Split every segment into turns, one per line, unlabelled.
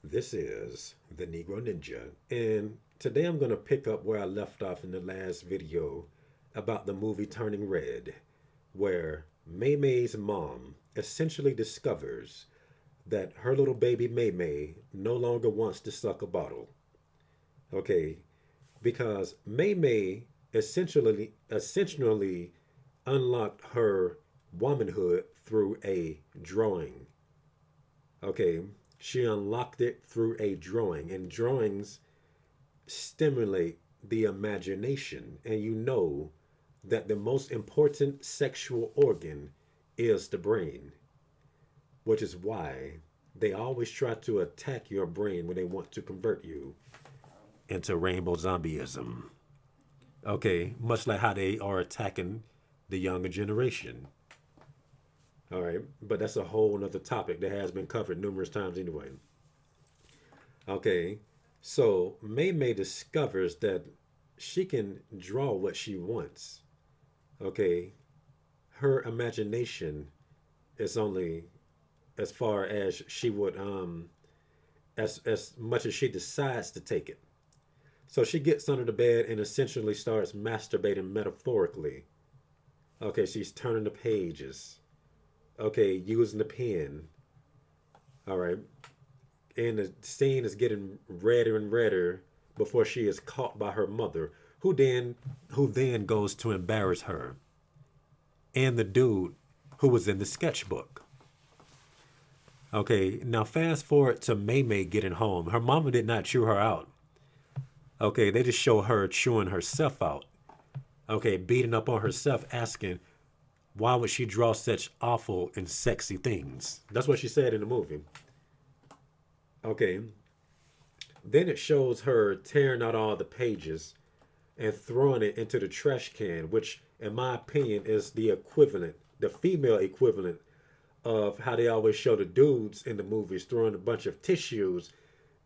This is the Negro Ninja, and today I'm going to pick up where I left off in the last video about the movie Turning Red, where May May's mom essentially discovers that her little baby May May no longer wants to suck a bottle. Okay, because May May essentially unlocked her womanhood through a drawing. Okay, she unlocked it through a drawing, and drawings stimulate the imagination. And you know that the most important sexual organ is the brain, which is why they always try to attack your brain when they want to convert you into rainbow zombieism. Okay, much like how they are attacking the younger generation. All right, but that's a whole nother topic that has been covered numerous times anyway. Okay, so May May discovers that she can draw what she wants. Okay, her imagination is only as far as she would as much as she decides to take it. So she gets under the bed and essentially starts masturbating metaphorically. Okay, she's turning the pages. Okay, using the pen. All right, and the scene is getting redder and redder before she is caught by her mother, who then goes to embarrass her and the dude who was in the sketchbook. Okay, now fast forward to May May getting home. Her mama did not chew her out. Okay, they just show her chewing herself out. Okay, beating up on herself, asking why would she draw such awful and sexy things. That's what she said in the movie. Okay, then it shows her tearing out all the pages and throwing it into the trash can, which, in my opinion, is the equivalent, the female equivalent of how they always show the dudes in the movies throwing a bunch of tissues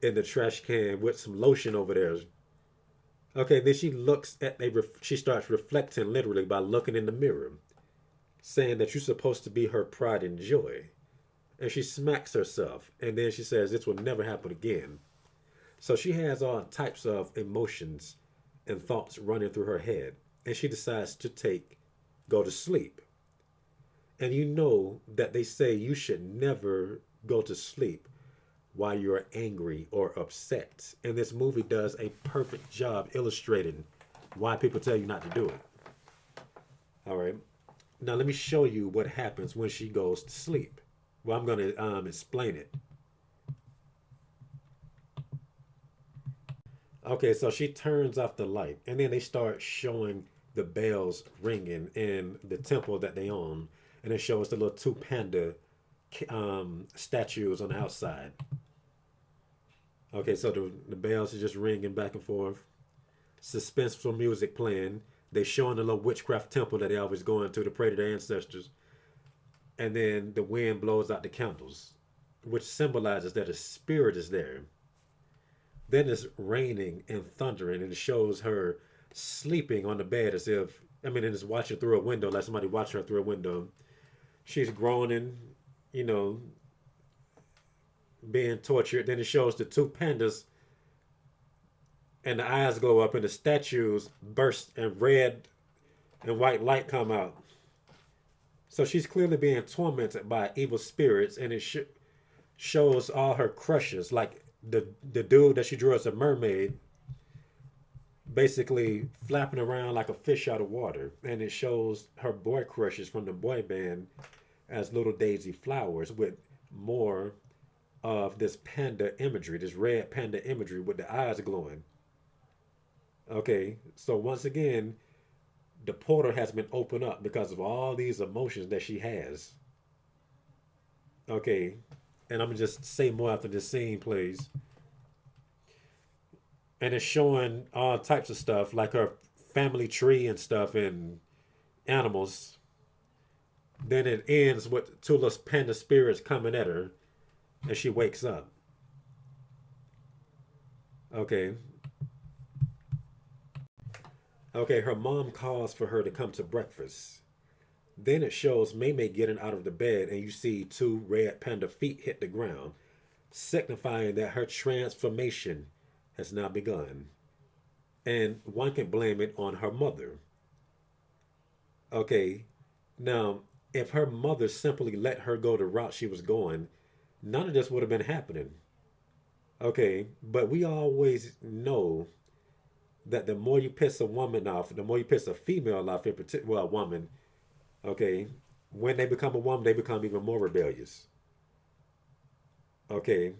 in the trash can with some lotion over there. Okay, then she looks at she starts reflecting literally by looking in the mirror, saying that you're supposed to be her pride and joy. And she smacks herself, and then she says this will never happen again. So she has all types of emotions and thoughts running through her head, and she decides to go to sleep. And you know that they say you should never go to sleep while you're angry or upset. And this movie does a perfect job illustrating why people tell you not to do it. All right. Now, let me show you what happens when she goes to sleep. Well, I'm going to explain it. Okay, so she turns off the light, and then they start showing the bells ringing in the temple that they own, and it shows the little two panda statues on the outside. Okay, so the bells are just ringing back and forth. Suspenseful music playing. They showing the little witchcraft temple that they always go into to pray to their ancestors, and then the wind blows out the candles, which symbolizes that a spirit is there. Then it's raining and thundering, and it shows her sleeping on the bed as if, I mean, and it's watching through a window, like somebody watching her through a window. She's groaning, you know, being tortured. Then it shows the two pandas, and the eyes glow up, and the statues burst, and red and white light come out. So she's clearly being tormented by evil spirits, and it shows all her crushes, like the dude that she drew as a mermaid, basically flapping around like a fish out of water. And it shows her boy crushes from the boy band as little daisy flowers with more of this panda imagery, this red panda imagery with the eyes glowing. Okay, so once again, the portal has been opened up because of all these emotions that she has. Okay, and I'm gonna just say more after this scene, please. And it's showing all types of stuff like her family tree and stuff and animals. Then it ends with Tula's panda spirits coming at her, and she wakes up. Okay, okay. Her mom calls for her to come to breakfast. Then it shows May May getting out of the bed, and you see two red panda feet hit the ground. signifying that her transformation has now begun. And one can blame it on her mother. Okay, now, if her mother simply let her go the route she was going, none of this would have been happening. Okay, but we always know that the more you piss a woman off, the more you piss a female off, in particular, well, a woman, okay, when they become a woman, they become even more rebellious. Okay,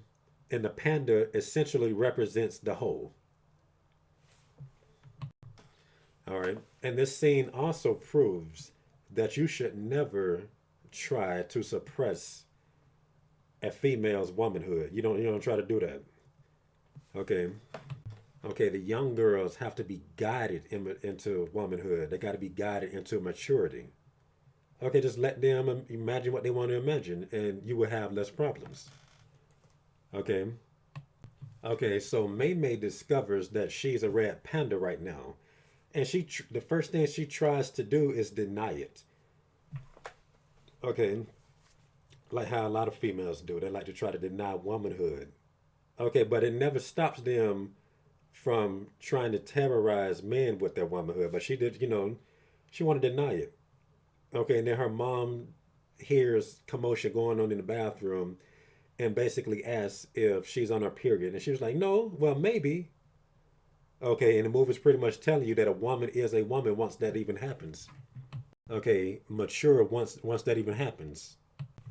and the panda essentially represents the whole. All right, and this scene also proves that you should never try to suppress a female's womanhood. You don't try to do that. Okay, okay. The young girls have to be guided into womanhood. They got to be guided into maturity. Okay, just let them imagine what they want to imagine, and you will have less problems. Okay. Okay, so May May discovers that she's a red panda right now, and the first thing she tries to do is deny it. Okay, like how a lot of females do. They like to try to deny womanhood. Okay, but it never stops them from trying to terrorize men with their womanhood. But she did, she wanted to deny it. Okay, and then her mom hears commotion going on in the bathroom and basically asks if she's on her period. And she was like, no, well, maybe. Okay, and the movie's pretty much telling you that a woman is a woman once that even happens. Okay, mature once that even happens.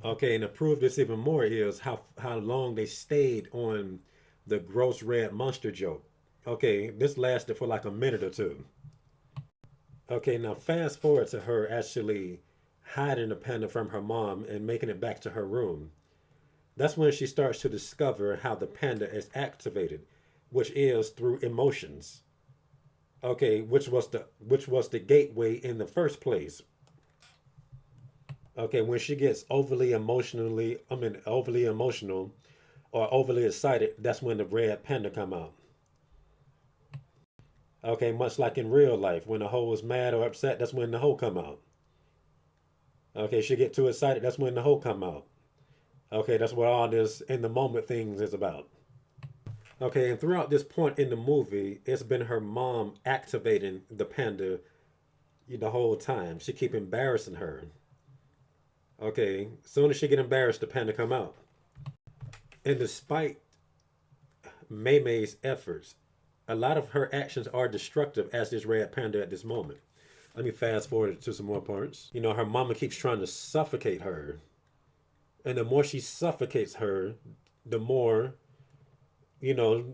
Okay, and to prove this even more is how long they stayed on the gross red monster joke. Okay, this lasted for like a minute or two. Okay, now fast forward to her actually hiding the panda from her mom and making it back to her room. That's when she starts to discover how the panda is activated, which is through emotions. Okay, which was the gateway in the first place. Okay, when she gets overly emotional or overly excited, that's when the red panda come out. Okay, much like in real life, when the hoe is mad or upset, that's when the hoe come out. Okay, she get too excited, that's when the hoe come out. Okay, that's what all this in the moment things is about. Okay, and throughout this point in the movie, it's been her mom activating the panda the whole time. She keep embarrassing her. Okay, soon as she get embarrassed, the panda come out. And despite Mei Mei's efforts, a lot of her actions are destructive as this red panda at this moment. Let me fast forward to some more parts. Her mama keeps trying to suffocate her. And the more she suffocates her, the more, you know,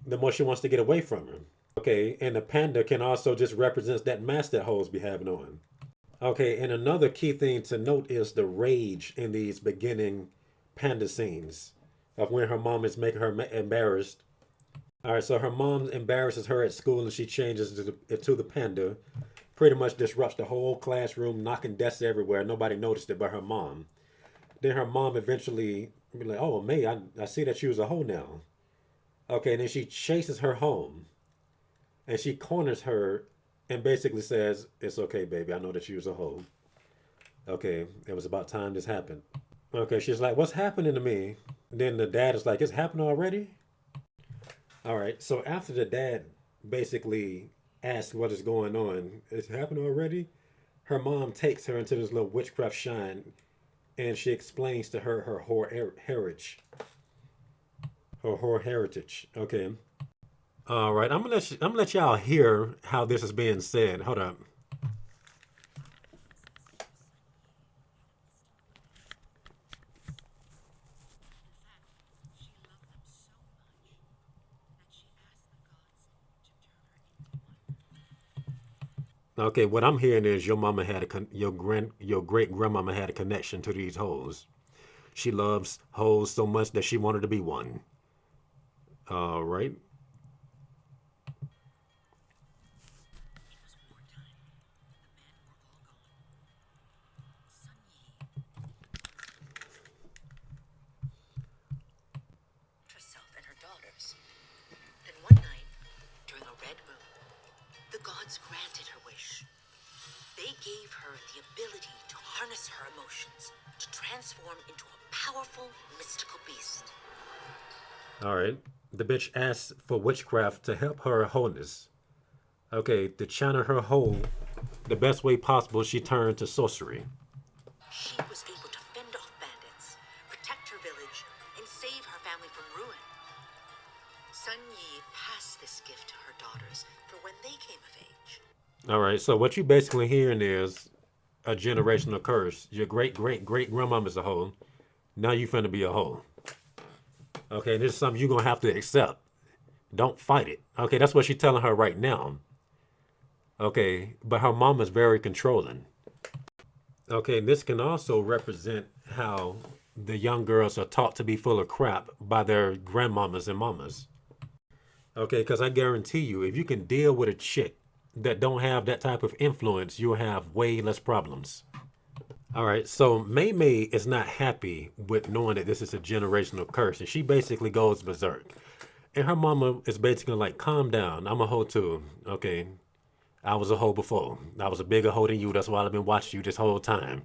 the more she wants to get away from her. Okay, and the panda can also just represent that mask that hoes be having on. Okay, and another key thing to note is the rage in these beginning panda scenes of when her mom is making her embarrassed. All right, so her mom embarrasses her at school and she changes to the panda, pretty much disrupts the whole classroom, knocking desks everywhere. Nobody noticed it but her mom. Then her mom eventually be like, oh, May, I see that you was a hoe now. Okay, and then she chases her home and she corners her and basically says, it's okay, baby. I know that you was a hoe. Okay, it was about time this happened. Okay, she's like, what's happening to me? Then the dad is like, it's happened already? All right, so after the dad basically asks what is going on, it's happened already? Her mom takes her into this little witchcraft shrine and she explains to her her heritage. Her whore heritage. Okay. All right, I'm gonna let y'all hear how this is being said. Hold up. Okay, what I'm hearing is your mama had your great grandmama had a connection to these hoes. She loves hoes so much that she wanted to be one. All right.
Herself and her daughters. Then one night, during a red moon, the gods granted her wish. They gave her the ability to harness her emotions, to transform into a powerful mystical beast.
All right. The bitch asks for witchcraft to help her wholeness. Okay, to channel her whole the best way possible, she turned to sorcery.
She was able to fend off bandits, protect her village, and save her family from ruin. Sun Yi passed this gift to her daughters for when they came of age.
All right, so what you basically hearing is a generational curse. Your great great great grandmama's a hoe. Now you finna be a hoe. Okay, this is something you're gonna have to accept. Don't fight it. Okay, that's what she's telling her right now. Okay, but her mama's very controlling. Okay, this can also represent how the young girls are taught to be full of crap by their grandmamas and mamas. Okay, because I guarantee you, if you can deal with a chick that don't have that type of influence, you'll have way less problems. All right, so May May is not happy with knowing that this is a generational curse, and she basically goes berserk. And her mama is basically like, calm down, I'm a hoe too. Okay, I was a hoe before. I was a bigger hoe than you, that's why I've been watching you this whole time.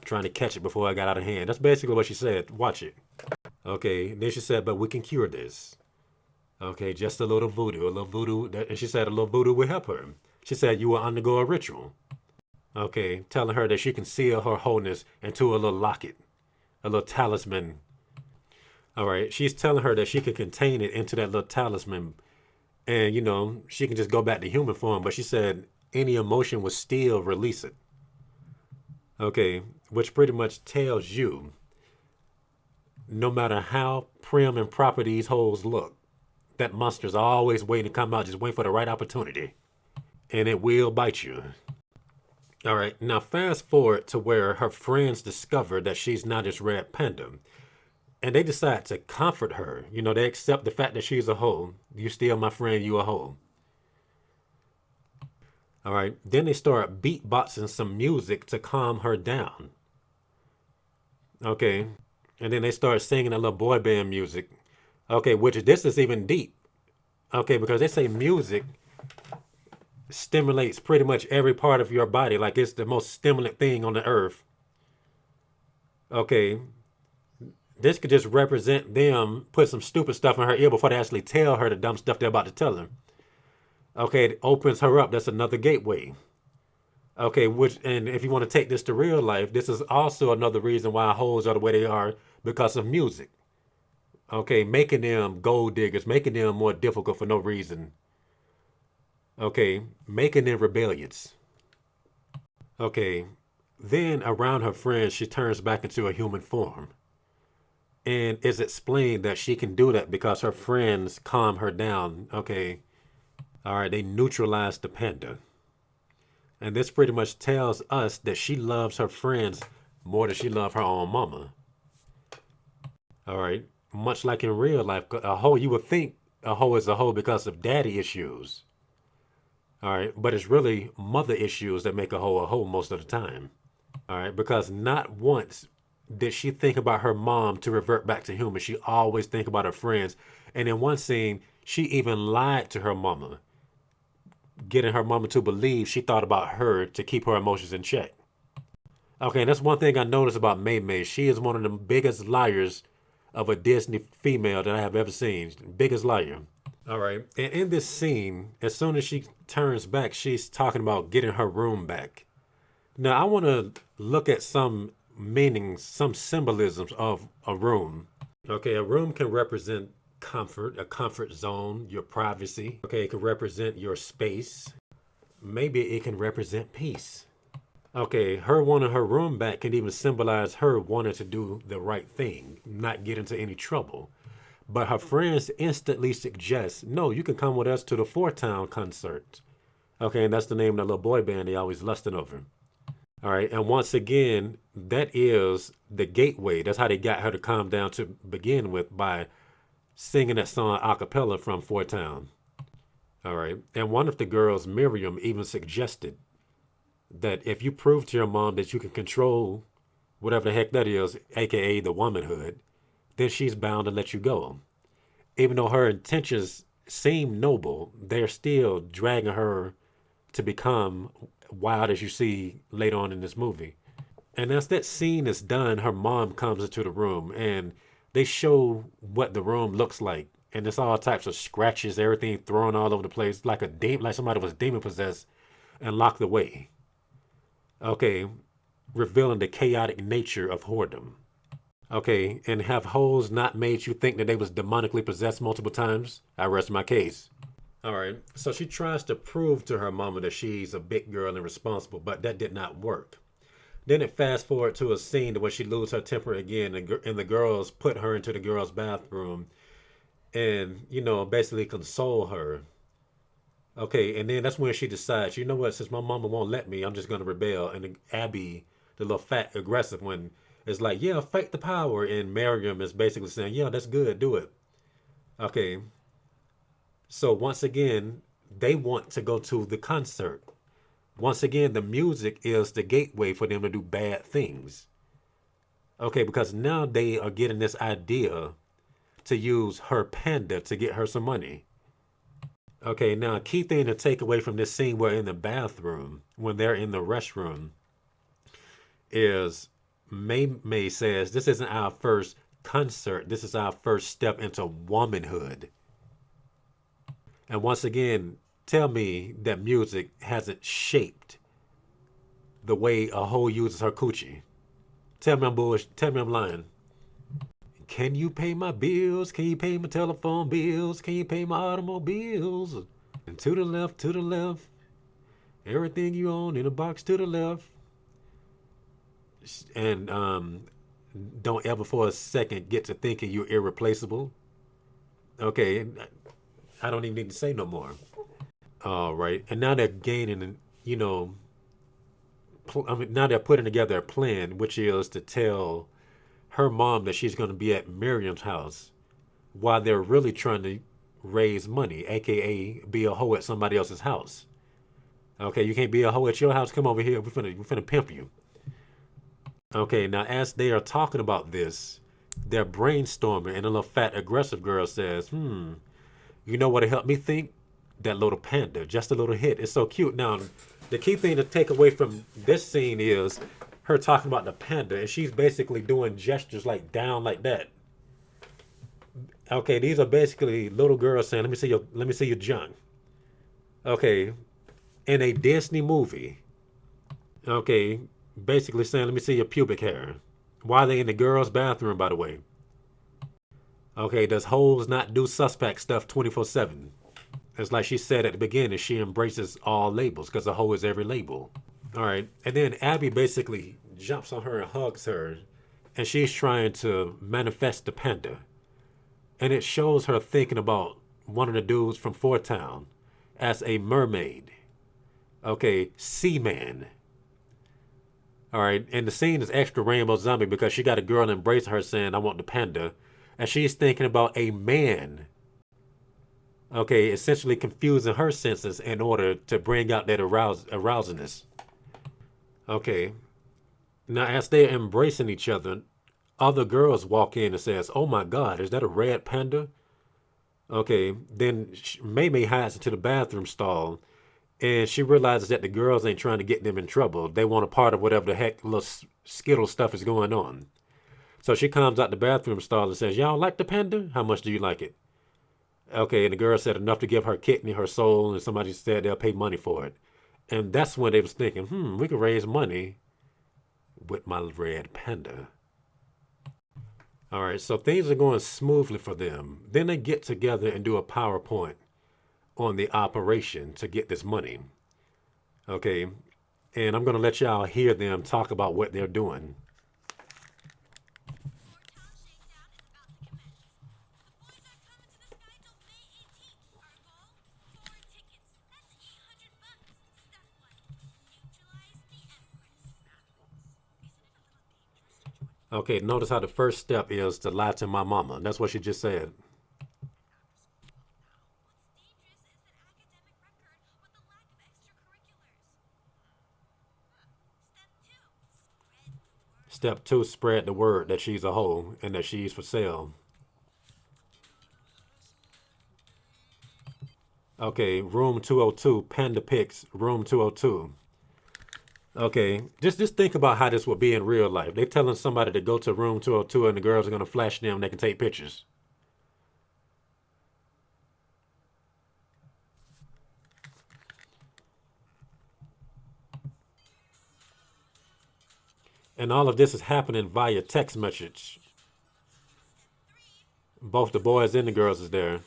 Trying to catch it before I got out of hand. That's basically what she said. Watch it. Okay, then she said, but we can cure this. Okay, just a little voodoo, a little voodoo. And she said a little voodoo will help her. She said you will undergo a ritual. Okay, telling her that she can seal her wholeness into a little locket, a little talisman. All right, she's telling her that she can contain it into that little talisman, and she can just go back to human form. But she said any emotion will still release it. Okay, which pretty much tells you no matter how prim and proper these hoes look, that monster's always waiting to come out, just waiting for the right opportunity. And it will bite you. All right, now fast forward to where her friends discover that she's not this red panda. And they decide to comfort her. They accept the fact that she's a hoe. You still my friend, you a hoe. All right, then they start beatboxing some music to calm her down. Okay, and then they start singing a little boy band music. Okay, which this is even deep. Okay, because they say music stimulates pretty much every part of your body, like it's the most stimulant thing on the earth. Okay, this could just represent them put some stupid stuff in her ear before they actually tell her the dumb stuff they're about to tell her. Okay, it opens her up. That's another gateway. Okay, which and if you want to take this to real life, this is also another reason why hoes are the way they are because of music. Okay, making them gold diggers, making them more difficult for no reason. Okay, making them rebellious. Okay, then around her friends, she turns back into a human form. And it's explained that she can do that because her friends calm her down. Okay, all right, they neutralize the panda. And this pretty much tells us that she loves her friends more than she loves her own mama. All right, much like in real life, a hoe, you would think a hoe is a hoe because of daddy issues. All right, but it's really mother issues that make a hoe most of the time. All right, because not once did she think about her mom to revert back to human. She always think about her friends. And in one scene, she even lied to her mama, getting her mama to believe she thought about her to keep her emotions in check. Okay, and that's one thing I noticed about May May. She is one of the biggest liars of a Disney female that I have ever seen. Biggest liar. All right. And in this scene, as soon as she turns back, she's talking about getting her room back. Now, I want to look at some meanings, some symbolisms of a room. Okay, a room can represent comfort, a comfort zone, your privacy. Okay, it can represent your space. Maybe it can represent peace. Okay, her wanting her room back can even symbolize her wanting to do the right thing, not get into any trouble. But her friends instantly suggest, no, you can come with us to the Four Town concert. Okay, and that's the name of the little boy band they always lusting over. All right, and once again, that is the gateway. That's how they got her to calm down to begin with by singing that song a cappella from Fort Town. All right, and one of the girls, Miriam, even suggested that if you prove to your mom that you can control whatever the heck that is, aka the womanhood, then she's bound to let you go. Even though her intentions seem noble, they're still dragging her to become wild as you see later on in this movie. And as that scene is done, her mom comes into the room and They show what the room looks like, and it's all types of scratches, everything thrown all over the place, like like somebody was demon possessed and locked away. Okay, revealing the chaotic nature of whoredom. Okay, and have holes not made you think that they was demonically possessed multiple times? I rest my case. All right, so she tries to prove to her mama that she's a big girl and responsible, but that did not work. Then it fast forward to a scene where she loses her temper again, and the girls put her into the girls' bathroom and basically console her. Okay, and then that's when she decides, you know what? Since my mama won't let me, I'm just gonna rebel. And Abby, the little fat aggressive one, is like, yeah, fight the power. And Miriam is basically saying, yeah, that's good, do it. Okay, so once again, they want to go to the concert. Once again, the music is the gateway for them to do bad things. Okay, because now they are getting this idea to use her panda to get her some money. Okay, now a key thing to take away from this scene where in the bathroom, when they're in the restroom, is May says, this isn't our first concert. This is our first step into womanhood. And once again, tell me that music hasn't shaped the way a hoe uses her coochie. Tell me I'm bullshit. Tell me I'm lying. Can you pay my bills? Can you pay my telephone bills? Can you pay my automobiles? And to the left. Everything you own in a box to the left. And don't ever for a second get to thinking you're irreplaceable. Okay, I don't even need to say no more. All right, and now they're gaining, now they're putting together a plan, which is to tell her mom that she's going to be at Miriam's house while they're really trying to raise money, aka be a hoe at somebody else's house. Okay, you can't be a hoe at your house. Come over here. We finna pimp you. Okay, now as they are talking about this, they're brainstorming, and a little fat aggressive girl says, you know what it helped me think? That little panda, just a little hit. It's so cute. Now, the key thing to take away from this scene is her talking about the panda, and she's basically doing gestures like down like that. Okay, these are basically little girls saying, let me see your junk. Okay, in a Disney movie. Okay, basically saying, let me see your pubic hair. Why are they in the girls' bathroom, by the way? Okay, does hoes not do suspect stuff 24/7? It's like she said at the beginning, she embraces all labels because a hoe is every label. All right, and then Abby basically jumps on her and hugs her, and she's trying to manifest the panda. And it shows her thinking about one of the dudes from Fort Town as a mermaid. Okay, Seaman. All right, and the scene is extra Rainbow Zombie because she got a girl embracing her saying, I want the panda. And she's thinking about a man. Okay, essentially confusing her senses in order to bring out that arousingness. Okay, now as they're embracing each other, other girls walk in and says, oh my God, is that a red panda? Okay, then May hides into the bathroom stall and she realizes that the girls ain't trying to get them in trouble. They want a part of whatever the heck little skittle stuff is going on. So she comes out the bathroom stall and says, y'all like the panda? How much do you like it? Okay, and the girl said enough to give her kidney, her soul, and somebody said they'll pay money for it. And that's when they was thinking, we could raise money with my red panda. All right, so things are going smoothly for them. Then they get together and do a PowerPoint on the operation to get this money. Okay, and I'm going to let y'all hear them talk about what they're doing. Okay, notice how the first step is to lie to my mama. That's what she just said. Step two, spread the word that she's a hoe and that she's for sale. Okay, room 202, Panda Picks, room 202. Okay, just think about how this would be in real life. They telling somebody to go to room 202 and the girls are gonna flash them. They can take pictures. And all of this is happening via text message. Both the boys and the girls is there.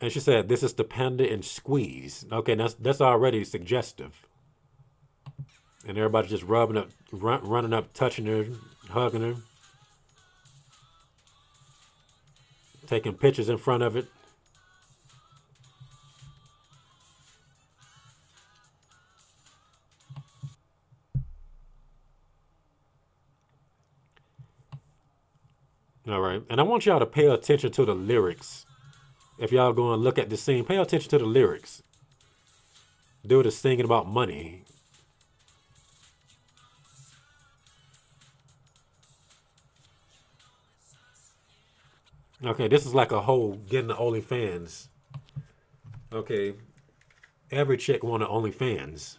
And she said, "This is the panda and squeeze." Okay, that's already suggestive. And everybody just rubbing up, running up, touching her, hugging her, taking pictures in front of it. All right, and I want y'all to pay attention to the lyrics. If y'all go and look at the scene, pay attention to the lyrics. Dude is singing about money. Okay, this is like a whole getting the OnlyFans. Okay, every chick want an OnlyFans.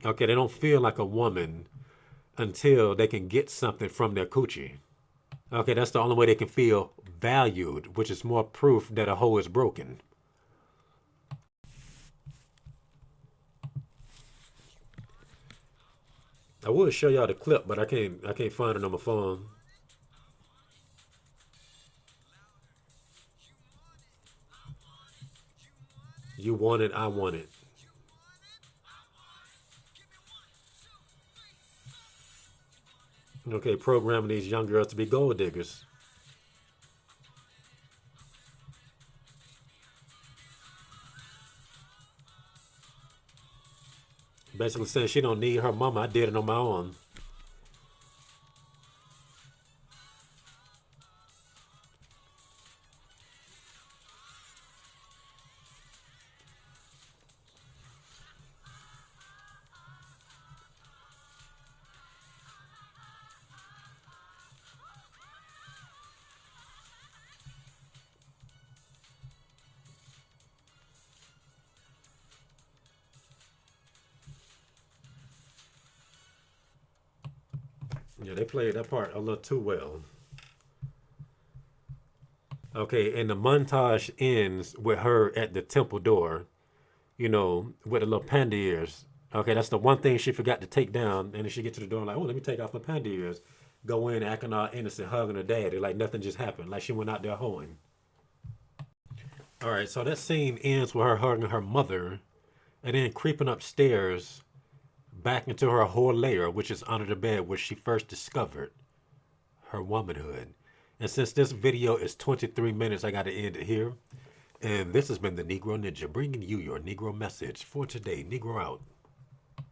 Okay, they don't feel like a woman until they can get something from their coochie. Okay, that's the only way they can feel valued, which is more proof that a hoe is broken. I would show y'all the clip, but I can't find it on my phone. You want it, I want it. Okay, programming these young girls to be gold diggers. Basically saying she don't need her mama. I did it on my own. Yeah, they played that part a little too well. Okay, and the montage ends with her at the temple door, with the little panda ears. Okay, that's the one thing she forgot to take down. And then she get to the door like, oh, let me take off my panda ears. Go in acting all innocent, hugging her daddy like nothing just happened, like she went out there hoeing. All right, so that scene ends with her hugging her mother and then creeping upstairs back into her whore lair, which is under the bed where she first discovered her womanhood. And since this video is 23 minutes, I got to end it here. And this has been the Negro Ninja bringing you your Negro message for today. Negro out.